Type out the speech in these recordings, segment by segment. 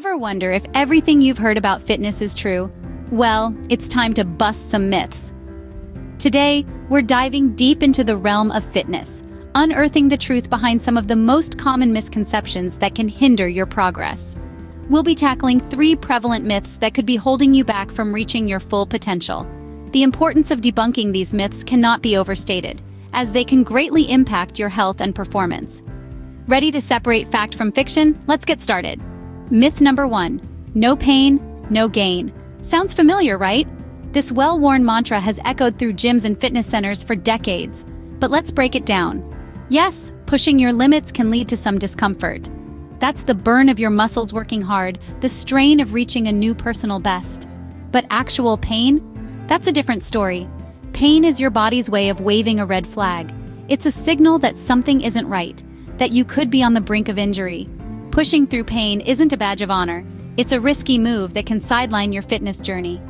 Ever wonder if everything you've heard about fitness is true? Well, it's time to bust some myths. Today, we're diving deep into the realm of fitness, unearthing the truth behind some of the most common misconceptions that can hinder your progress. We'll be tackling 3 prevalent myths that could be holding you back from reaching your full potential. The importance of debunking these myths cannot be overstated, as they can greatly impact your health and performance. Ready to separate fact from fiction? Let's get started. Myth number 1, no pain, no gain. Sounds familiar, right? This well-worn mantra has echoed through gyms and fitness centers for decades. But let's break it down. Yes, pushing your limits can lead to some discomfort. That's the burn of your muscles working hard, the strain of reaching a new personal best. But actual pain? That's a different story. Pain is your body's way of waving a red flag. It's a signal that something isn't right, that you could be on the brink of injury. Pushing through pain isn't a badge of honor. It's a risky move that can sideline your fitness journey.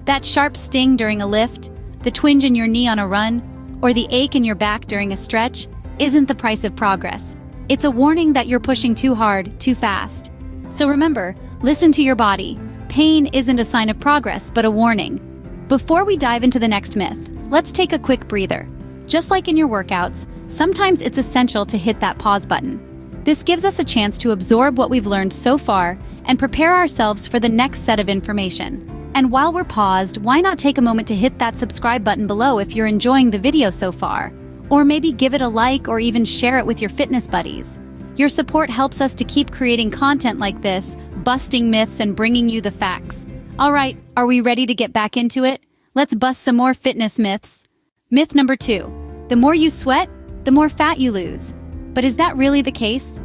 That sharp sting during a lift, the twinge in your knee on a run, or the ache in your back during a stretch isn't the price of progress. It's a warning that you're pushing too hard, too fast. So remember, listen to your body. Pain isn't a sign of progress, but a warning. Before we dive into the next myth, let's take a quick breather. Just like in your workouts, sometimes it's essential to hit that pause button. This gives us a chance to absorb what we've learned so far and prepare ourselves for the next set of information. And while we're paused, why not take a moment to hit that subscribe button below if you're enjoying the video so far? Or maybe give it a like or even share it with your fitness buddies. Your support helps us to keep creating content like this, busting myths and bringing you the facts. All right, are we ready to get back into it? Let's bust some more fitness myths. Myth number 2, the more you sweat, the more fat you lose. But is that really the case?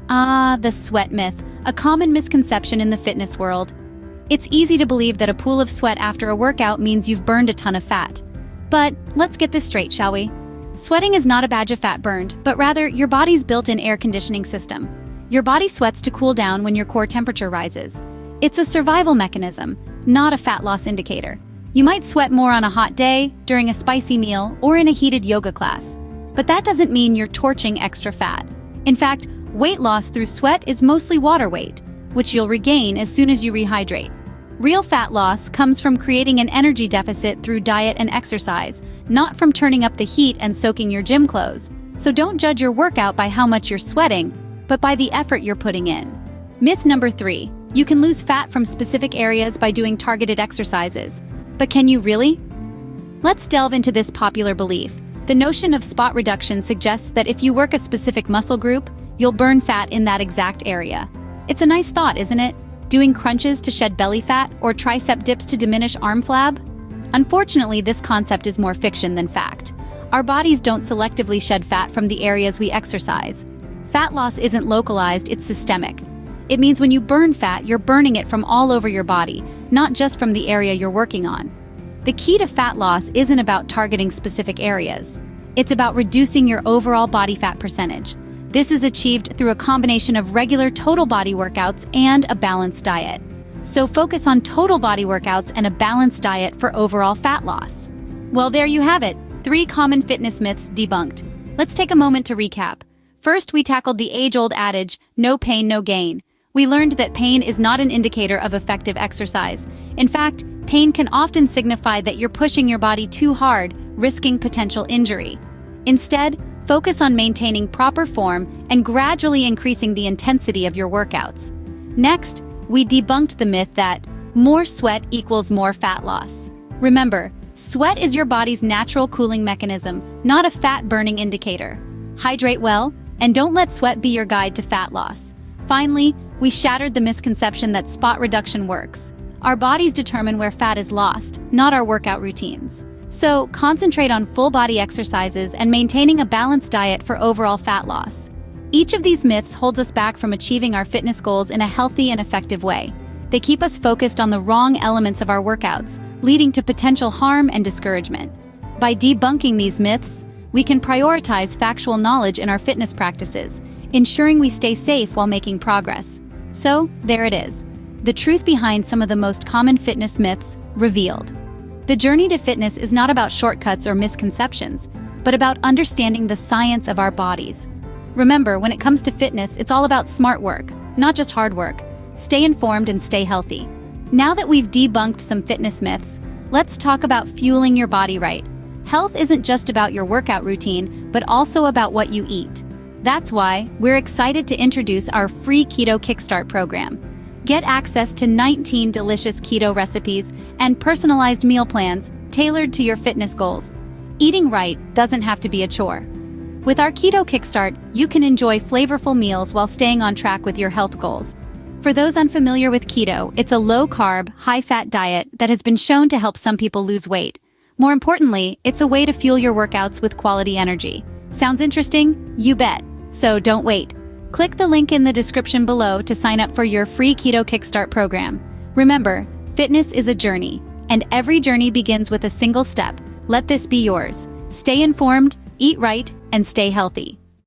The sweat myth, a common misconception in the fitness world. It's easy to believe that a pool of sweat after a workout means you've burned a ton of fat. But let's get this straight, shall we? Sweating is not a badge of fat burned, but rather your body's built-in air conditioning system. Your body sweats to cool down when your core temperature rises. It's a survival mechanism, not a fat loss indicator. You might sweat more on a hot day, during a spicy meal, or in a heated yoga class. But that doesn't mean you're torching extra fat. In fact, weight loss through sweat is mostly water weight, which you'll regain as soon as you rehydrate. Real fat loss comes from creating an energy deficit through diet and exercise, not from turning up the heat and soaking your gym clothes. So don't judge your workout by how much you're sweating, but by the effort you're putting in. Myth number 3, you can lose fat from specific areas by doing targeted exercises. But can you really? Let's delve into this popular belief. The notion of spot reduction suggests that if you work a specific muscle group, you'll burn fat in that exact area. It's a nice thought, isn't it? Doing crunches to shed belly fat or tricep dips to diminish arm flab? Unfortunately, this concept is more fiction than fact. Our bodies don't selectively shed fat from the areas we exercise. Fat loss isn't localized, it's systemic. It means when you burn fat, you're burning it from all over your body, not just from the area you're working on. The key to fat loss isn't about targeting specific areas. It's about reducing your overall body fat percentage. This is achieved through a combination of regular total body workouts and a balanced diet. So focus on total body workouts and a balanced diet for overall fat loss. Well, there you have it, 3 common fitness myths debunked. Let's take a moment to recap. First, we tackled the age-old adage, no pain, no gain. We learned that pain is not an indicator of effective exercise. In fact, pain can often signify that you're pushing your body too hard, risking potential injury. Instead, focus on maintaining proper form and gradually increasing the intensity of your workouts. Next, we debunked the myth that more sweat equals more fat loss. Remember, sweat is your body's natural cooling mechanism, not a fat-burning indicator. Hydrate well, and don't let sweat be your guide to fat loss. Finally, we shattered the misconception that spot reduction works. Our bodies determine where fat is lost, not our workout routines. So, concentrate on full-body exercises and maintaining a balanced diet for overall fat loss. Each of these myths holds us back from achieving our fitness goals in a healthy and effective way. They keep us focused on the wrong elements of our workouts, leading to potential harm and discouragement. By debunking these myths, we can prioritize factual knowledge in our fitness practices, ensuring we stay safe while making progress. So, there it is. The truth behind some of the most common fitness myths revealed. The journey to fitness is not about shortcuts or misconceptions, but about understanding the science of our bodies. Remember, when it comes to fitness, it's all about smart work, not just hard work. stay informed, and stay healthy. Now that we've debunked some fitness myths, let's talk about fueling your body right. Health isn't just about your workout routine, but also about what you eat. That's why we're excited to introduce our free Keto Kickstart program. Get access to 19 delicious keto recipes and personalized meal plans tailored to your fitness goals. Eating right doesn't have to be a chore. With our Keto Kickstart, you can enjoy flavorful meals while staying on track with your health goals. For those unfamiliar with keto, it's a low-carb, high-fat diet that has been shown to help some people lose weight. More importantly, it's a way to fuel your workouts with quality energy. Sounds interesting? You bet. So don't wait. Click the link in the description below to sign up for your free Keto Kickstart program. Remember, fitness is a journey, and every journey begins with a single step. Let this be yours. Stay informed, eat right, and stay healthy.